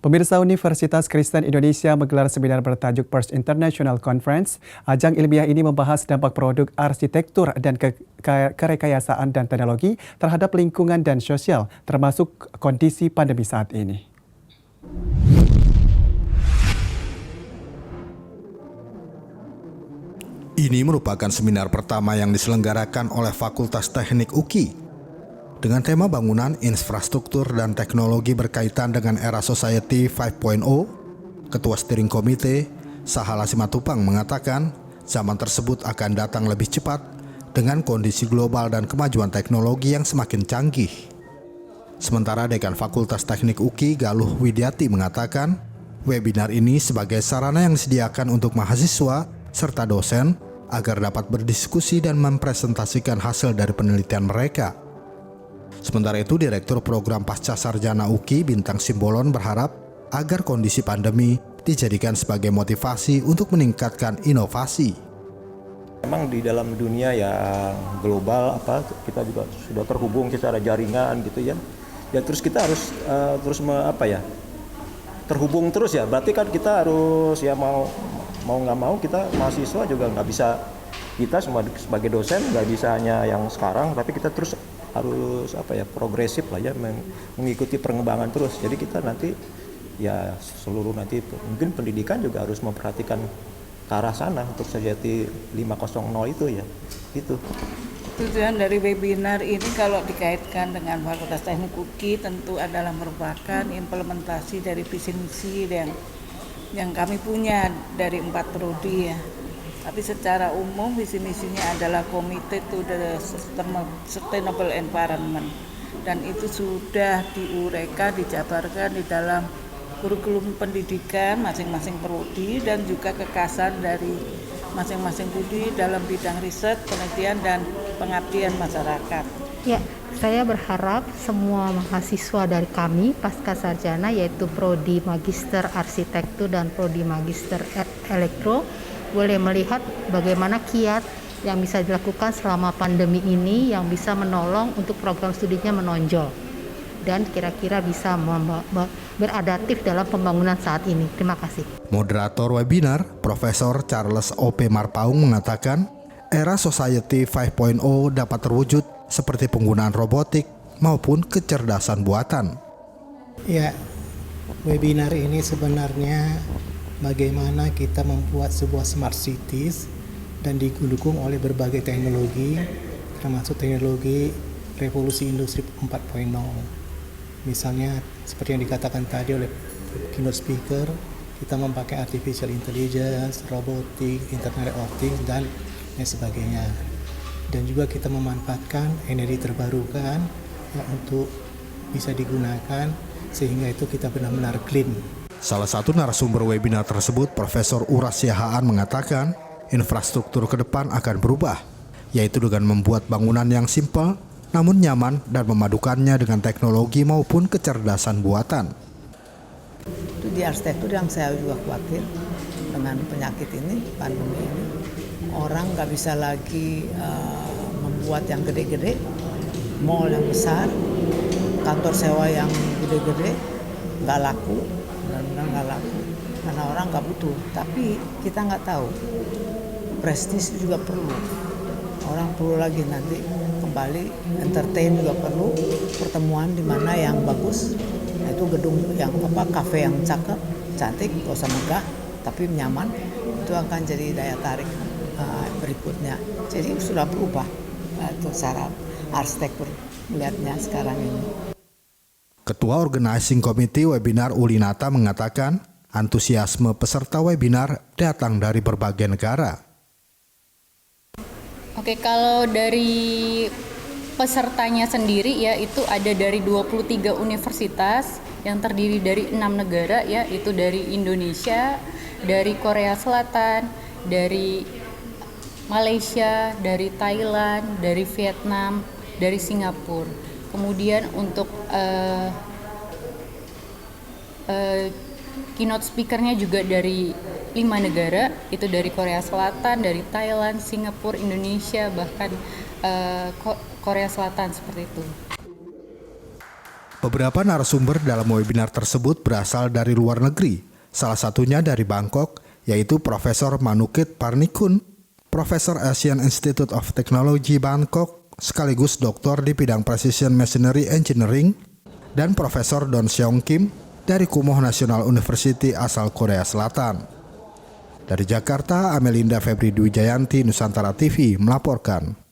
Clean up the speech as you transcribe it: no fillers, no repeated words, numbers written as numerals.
Pemirsa, Universitas Kristen Indonesia menggelar seminar bertajuk First International Conference. Ajang ilmiah ini membahas dampak produk arsitektur dan kerekayasaan dan teknologi terhadap lingkungan dan sosial, termasuk kondisi pandemi saat ini. Ini merupakan seminar pertama yang diselenggarakan oleh Fakultas Teknik UKI dengan tema bangunan, infrastruktur, dan teknologi berkaitan dengan era Society 5.0. Ketua Steering Komite, Sahala Simatupang, mengatakan zaman tersebut akan datang lebih cepat dengan kondisi global dan kemajuan teknologi yang semakin canggih. Sementara Dekan Fakultas Teknik UKI, Galuh Widiati, mengatakan webinar ini sebagai sarana yang disediakan untuk mahasiswa serta dosen agar dapat berdiskusi dan mempresentasikan hasil dari penelitian mereka. Sementara itu, Direktur Program Pasca Sarjana UKI, Bintang Simbolon, berharap agar kondisi pandemi dijadikan sebagai motivasi untuk meningkatkan inovasi. Memang di dalam dunia yang global kita juga sudah terhubung secara jaringan gitu ya. Ya terus kita harus terhubung terus ya. Berarti kan kita harus ya mau nggak mau kita mahasiswa juga nggak bisa, kita sebagai dosen nggak bisa hanya yang sekarang, tapi kita terus harus progresif lah ya, mengikuti perkembangan terus. Jadi kita nanti ya seluruh nanti mungkin pendidikan juga harus memperhatikan ke arah sana untuk Society 5.0 itu ya. Itu tujuan dari webinar ini kalau dikaitkan dengan Fakultas Teknik UKI tentu adalah merupakan implementasi dari visi misi yang kami punya dari 4 prodi ya. Tapi secara umum visi misinya adalah committed to the sustainable environment, dan itu sudah diuraikan, dijabarkan di dalam kurikulum pendidikan masing-masing prodi dan juga kekasan dari masing-masing prodi dalam bidang riset, penelitian, dan pengabdian masyarakat. Ya, saya berharap semua mahasiswa dari kami pasca sarjana, yaitu prodi Magister Arsitektur dan prodi Magister Elektro, boleh melihat bagaimana kiat yang bisa dilakukan selama pandemi ini yang bisa menolong untuk program studinya menonjol dan kira-kira bisa beradaptif dalam pembangunan saat ini. Terima kasih. Moderator webinar, Profesor Charles O.P. Marpaung, mengatakan era Society 5.0 dapat terwujud seperti penggunaan robotik maupun kecerdasan buatan. Ya, webinar ini sebenarnya bagaimana kita membuat sebuah smart cities dan didukung oleh berbagai teknologi, termasuk teknologi revolusi industri 4.0. Misalnya seperti yang dikatakan tadi oleh keynote speaker, kita memakai artificial intelligence, robotik, internet of things, dan lain sebagainya. Dan juga kita memanfaatkan energi terbarukan ya, untuk bisa digunakan sehingga itu kita benar-benar clean. Salah satu narasumber webinar tersebut, Profesor Uras Siahaan, mengatakan infrastruktur ke depan akan berubah, yaitu dengan membuat bangunan yang simpel namun nyaman dan memadukannya dengan teknologi maupun kecerdasan buatan. Itu di arsitektur yang saya juga khawatir dengan penyakit ini, pandemi ini. Orang nggak bisa lagi membuat yang gede-gede, mall yang besar, kantor sewa yang gede-gede, nggak laku. Benar-benar nggak laku karena orang nggak butuh. Tapi kita nggak tahu, prestis juga perlu, orang perlu lagi nanti kembali, entertain juga perlu, pertemuan di mana yang bagus. Nah, itu gedung yang kafe yang cakep, cantik, gak usah megah tapi nyaman, itu akan jadi daya tarik berikutnya. Jadi sudah berubah itu cara arsitektur melihatnya sekarang ini. Ketua Organizing Committee Webinar Ulinata mengatakan antusiasme peserta webinar datang dari berbagai negara. Oke, kalau dari pesertanya sendiri ya itu ada dari 23 universitas yang terdiri dari 6 negara ya, itu dari Indonesia, dari Korea Selatan, dari Malaysia, dari Thailand, dari Vietnam, dari Singapura. Kemudian untuk keynote speakernya juga dari 5 negara, itu dari Korea Selatan, dari Thailand, Singapura, Indonesia, bahkan Korea Selatan seperti itu. Beberapa narasumber dalam webinar tersebut berasal dari luar negeri, salah satunya dari Bangkok, yaitu Profesor Manukit Parnikun, Profesor Asian Institute of Technology Bangkok, sekaligus doktor di bidang Precision Machinery Engineering, dan Profesor Don Seong Kim dari Kumoh National University asal Korea Selatan. Dari Jakarta, Amelinda Febri Dwi Jayanti, Nusantara TV melaporkan.